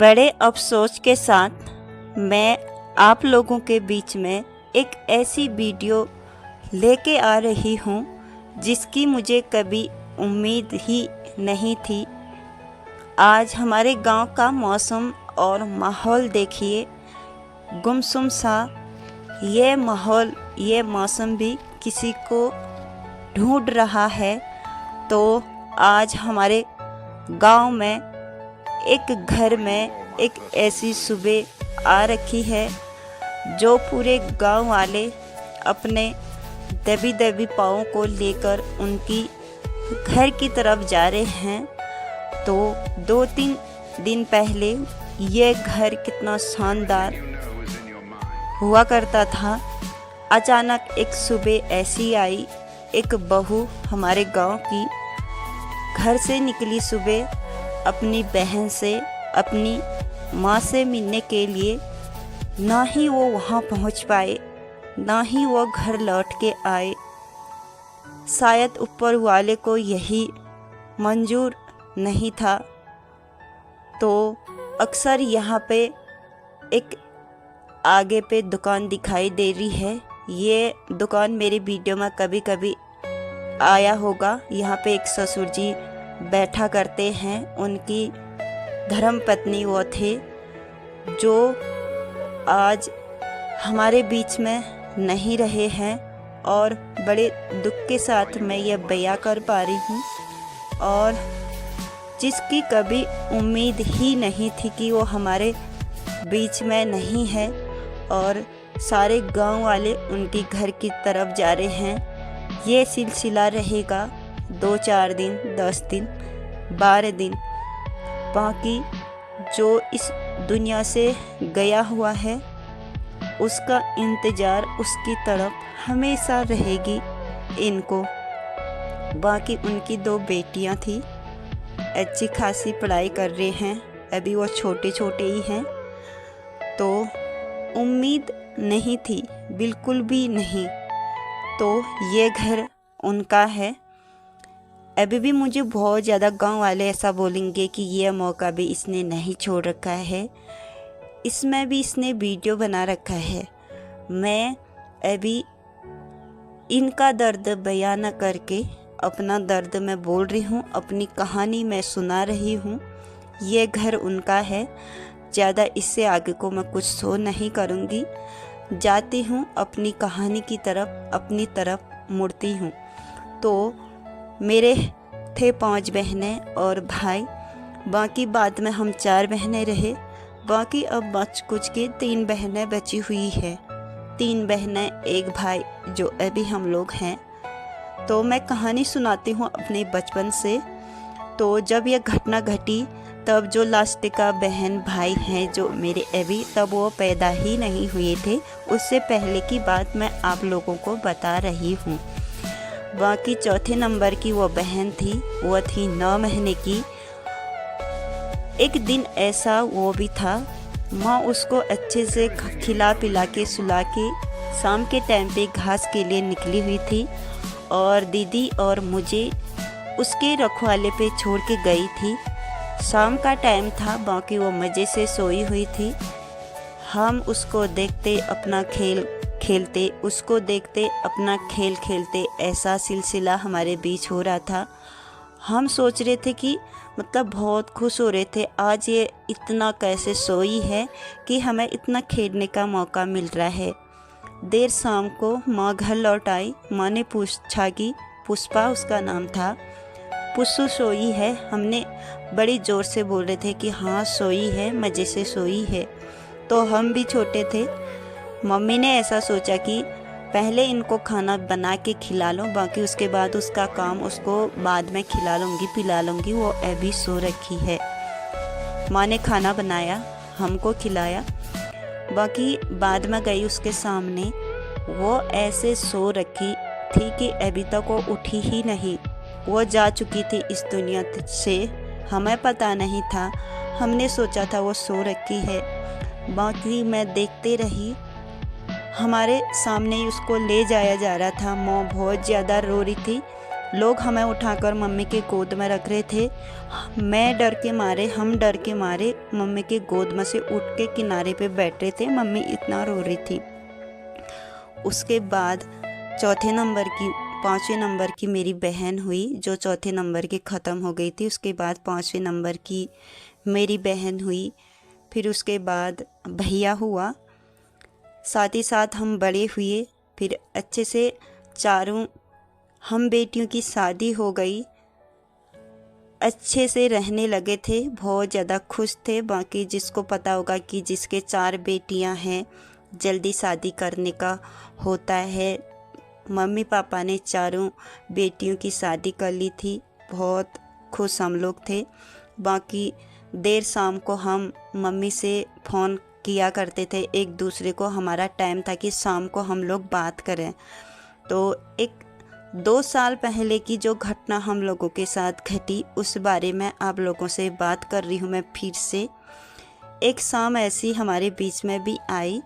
बड़े अफसोस के साथ मैं आप लोगों के बीच में एक ऐसी वीडियो लेके आ रही हूँ जिसकी मुझे कभी उम्मीद ही नहीं थी। आज हमारे गांव का मौसम और माहौल देखिए, गुमसुम सा। ये माहौल, ये मौसम भी किसी को ढूंढ रहा है। तो आज हमारे गांव में एक घर में एक ऐसी सुबह आ रखी है जो पूरे गांव वाले अपने दबी दबी पाँव को लेकर उनकी घर की तरफ जा रहे हैं। तो 2-3 दिन पहले ये घर कितना शानदार हुआ करता था। अचानक एक सुबह ऐसी आई, एक बहू हमारे गांव की घर से निकली सुबह अपनी बहन से, अपनी माँ से मिलने के लिए। ना ही वो वहाँ पहुँच पाए, ना ही वो घर लौट के आए। शायद ऊपर वाले को यही मंजूर नहीं था। तो अक्सर यहाँ पे एक आगे पे दुकान दिखाई दे रही है। ये दुकान मेरी वीडियो में कभी कभी आया होगा। यहाँ पे एक ससुर जी बैठा करते हैं। उनकी धर्मपत्नी वो थे जो आज हमारे बीच में नहीं रहे हैं और बड़े दुख के साथ मैं ये बयां कर पा रही हूँ। और जिसकी कभी उम्मीद ही नहीं थी कि वो हमारे बीच में नहीं है और सारे गांव वाले उनकी घर की तरफ जा रहे हैं। ये सिलसिला रहेगा 2-4 दिन, 10 दिन, 12 दिन। बाकी जो इस दुनिया से गया हुआ है उसका इंतज़ार, उसकी तड़प हमेशा रहेगी इनको। बाकी उनकी 2 बेटियां थी, अच्छी खासी पढ़ाई कर रहे हैं। अभी वो छोटे छोटे ही हैं। तो उम्मीद नहीं थी, बिल्कुल भी नहीं। तो ये घर उनका है। अभी भी मुझे बहुत ज़्यादा गांव वाले ऐसा बोलेंगे कि ये मौका भी इसने नहीं छोड़ रखा है, इसमें भी इसने वीडियो बना रखा है। मैं अभी इनका दर्द बयां न करके अपना दर्द मैं बोल रही हूँ, अपनी कहानी मैं सुना रही हूँ। ये घर उनका है। ज़्यादा इससे आगे को मैं कुछ शो नहीं करूँगी। जाती हूँ अपनी कहानी की तरफ, अपनी तरफ मुड़ती हूँ। तो मेरे थे 5 बहनें और भाई। बाकी बाद में हम 4 बहनें रहे। बाकी अब बच कुछ के 3 बहनें बची हुई है। 3 बहनें, 1 भाई, जो अभी हम लोग हैं। तो मैं कहानी सुनाती हूँ अपने बचपन से। तो जब यह घटना घटी तब जो लास्ट का बहन भाई हैं जो मेरे अभी, तब वो पैदा ही नहीं हुए थे। उससे पहले की बात मैं आप लोगों को बता रही हूँ। बाकी चौथे नंबर की वो बहन थी, वो थी 9 महीने की। एक दिन ऐसा वो भी था, माँ उसको अच्छे से खिला पिला के सुला के शाम के टाइम पे घास के लिए निकली हुई थी और दीदी और मुझे उसके रखवाले पे छोड़ के गई थी। शाम का टाइम था, बाकी वो मज़े से सोई हुई थी। हम उसको देखते अपना खेल खेलते, उसको देखते अपना खेल खेलते, ऐसा सिलसिला हमारे बीच हो रहा था। हम सोच रहे थे कि मतलब बहुत खुश हो रहे थे, आज ये इतना कैसे सोई है कि हमें इतना खेलने का मौका मिल रहा है। देर शाम को माँ घर लौट आई। माँ ने पूछा कि पुष्पा उसका नाम था, पुष्पू सोई है? हमने बड़ी ज़ोर से बोल रहे थे कि हाँ सोई है, मज़े से सोई है। तो हम भी छोटे थे। मम्मी ने ऐसा सोचा कि पहले इनको खाना बना के खिला लो, बाकी उसके बाद उसका काम उसको बाद में खिला लूँगी, पिला लूँगी। वो अभी सो रखी है। माँ ने खाना बनाया, हमको खिलाया। बाकी बाद में गई उसके सामने, वो ऐसे सो रखी थी कि अभी तक वो उठी ही नहीं। वो जा चुकी थी इस दुनिया से, हमें पता नहीं था। हमने सोचा था वो सो रखी है। बाकी मैं देखते रही। हमारे सामने ही उसको ले जाया जा रहा था। माँ बहुत ज़्यादा रो रही थी। लोग हमें उठाकर मम्मी के गोद में रख रहे थे। मैं डर के मारे, हम डर के मारे मम्मी के गोद में से उठ के किनारे पे बैठ रहे थे। मम्मी इतना रो रही थी। उसके बाद चौथे नंबर की 5वें नंबर की मेरी बहन हुई, जो चौथे नंबर की ख़त्म हो गई थी। उसके बाद 5वें नंबर की मेरी बहन हुई। फिर उसके बाद भैया हुआ। साथ ही साथ हम बड़े हुए। फिर अच्छे से चारों हम बेटियों की शादी हो गई। अच्छे से रहने लगे थे, बहुत ज़्यादा खुश थे। बाकी जिसको पता होगा कि जिसके 4 बेटियां हैं, जल्दी शादी करने का होता है। मम्मी पापा ने चारों बेटियों की शादी कर ली थी। बहुत खुश हम लोग थे। बाकी देर शाम को हम मम्मी से फ़ोन किया करते थे एक दूसरे को। हमारा टाइम था कि शाम को हम लोग बात करें। तो एक 2 साल पहले की जो घटना हम लोगों के साथ घटी, उस बारे में आप लोगों से बात कर रही हूँ मैं फिर से। एक शाम ऐसी हमारे बीच में भी आई।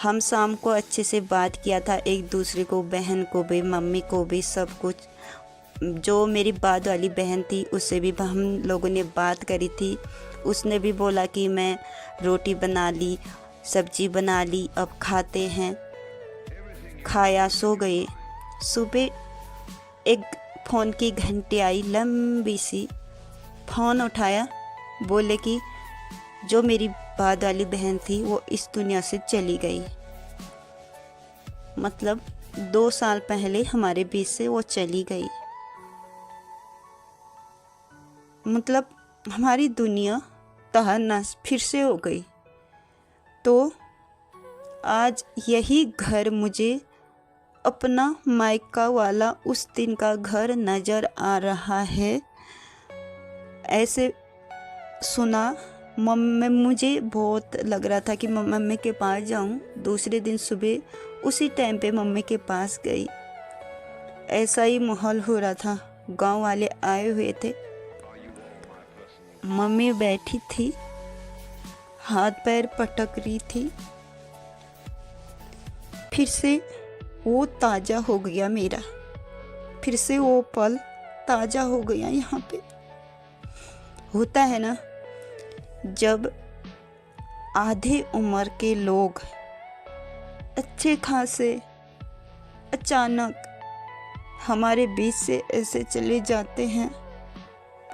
हम शाम को अच्छे से बात किया था एक दूसरे को, बहन को भी, मम्मी को भी, सब कुछ। जो मेरी बाद वाली बहन थी उससे भी हम लोगों ने बात करी थी। उसने भी बोला कि मैं रोटी बना ली, सब्जी बना ली, अब खाते हैं। खाया, सो गए। सुबह एक फ़ोन की घंटी आई लंबी सी। फ़ोन उठाया, बोले कि जो मेरी बाद वाली बहन थी वो इस दुनिया से चली गई। मतलब 2 साल पहले हमारे बीच से वो चली गई। मतलब हमारी दुनिया तहस-नहस फिर से हो गई। तो आज यही घर मुझे अपना मायका वाला उस दिन का घर नज़र आ रहा है। ऐसे सुना मुझे बहुत लग रहा था कि मम्मी के पास जाऊं। दूसरे दिन सुबह उसी टाइम पे मम्मी के पास गई। ऐसा ही माहौल हो रहा था। गांव वाले आए हुए थे। मम्मी बैठी थी, हाथ पैर पटक रही थी। फिर से वो ताज़ा हो गया मेरा। फिर से वो पल ताज़ा हो गया। यहाँ पे होता है ना, जब आधे उम्र के लोग अच्छे खासे अचानक हमारे बीच से ऐसे चले जाते हैं,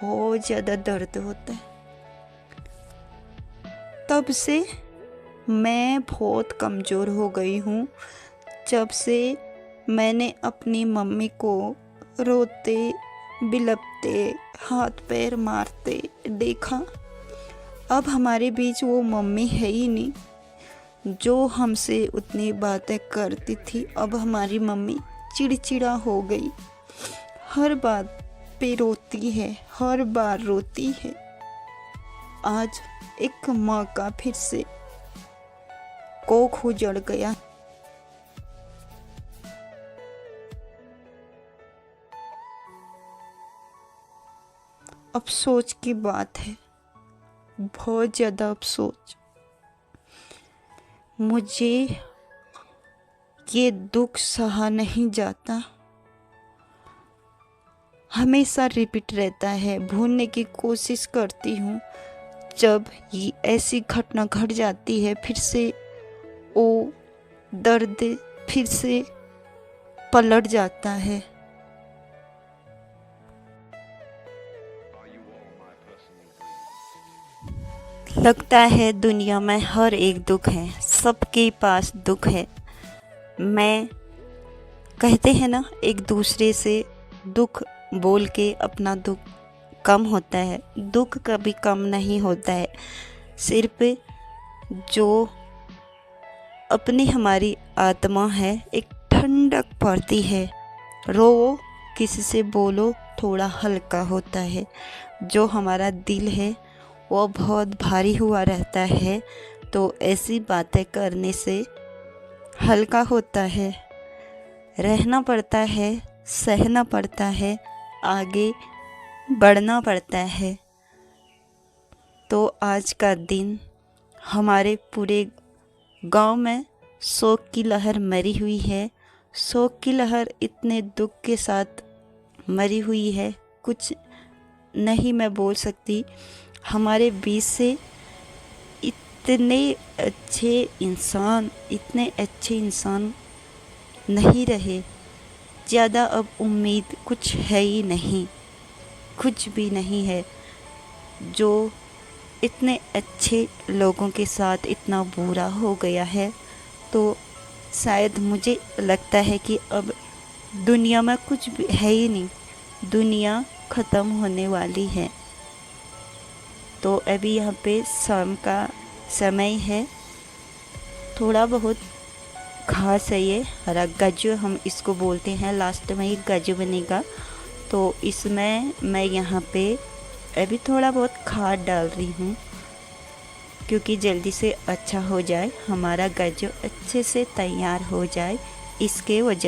बहुत ज़्यादा दर्द होता है। तब से मैं बहुत कमज़ोर हो गई हूँ। जब से मैंने अपनी मम्मी को रोते बिलपते हाथ पैर मारते देखा। अब हमारे बीच वो मम्मी है ही नहीं जो हमसे उतनी बातें करती थी। अब हमारी मम्मी चिड़चिड़ा हो गई, हर बात पे रोती है, हर बार रोती है। आज एक माँ का फिर से कोख उजड़ गया। अफसोस की बात है, बहुत ज़्यादा अफसोस। मुझे ये दुख सहा नहीं जाता। हमेशा रिपीट रहता है। भूलने की कोशिश करती हूँ। जब ये ऐसी घटना घट जाती है, फिर से वो दर्द फिर से पलट जाता है। लगता है दुनिया में हर एक दुख है, सबके पास दुख है। मैं कहते हैं ना, एक दूसरे से दुख बोल के अपना दुख कम होता है। दुख कभी कम नहीं होता है। सिर्फ जो अपनी हमारी आत्मा है, एक ठंडक पड़ती है। रो, किसी से बोलो, थोड़ा हल्का होता है। जो हमारा दिल है वो बहुत भारी हुआ रहता है। तो ऐसी बातें करने से हल्का होता है। रहना पड़ता है, सहना पड़ता है, आगे बढ़ना पड़ता है। तो आज का दिन हमारे पूरे गांव में शोक की लहर मरी हुई है। शोक की लहर इतने दुख के साथ मरी हुई है, कुछ नहीं मैं बोल सकती। हमारे बीच से इतने इतने अच्छे इंसान नहीं रहे। ज़्यादा अब उम्मीद कुछ है ही नहीं, कुछ भी नहीं है। जो इतने अच्छे लोगों के साथ इतना बुरा हो गया है, तो शायद मुझे लगता है कि अब दुनिया में कुछ भी है ही नहीं, दुनिया ख़त्म होने वाली है। तो अभी यहाँ पे शाम का समय है, थोड़ा बहुत घास है, ये हरा गज हम इसको बोलते हैं, लास्ट में ये गज बनेगा। तो इसमें मैं यहाँ पे अभी थोड़ा बहुत खाद डाल रही हूँ, क्योंकि जल्दी से अच्छा हो जाए, हमारा गज अच्छे से तैयार हो जाए, इसके वजह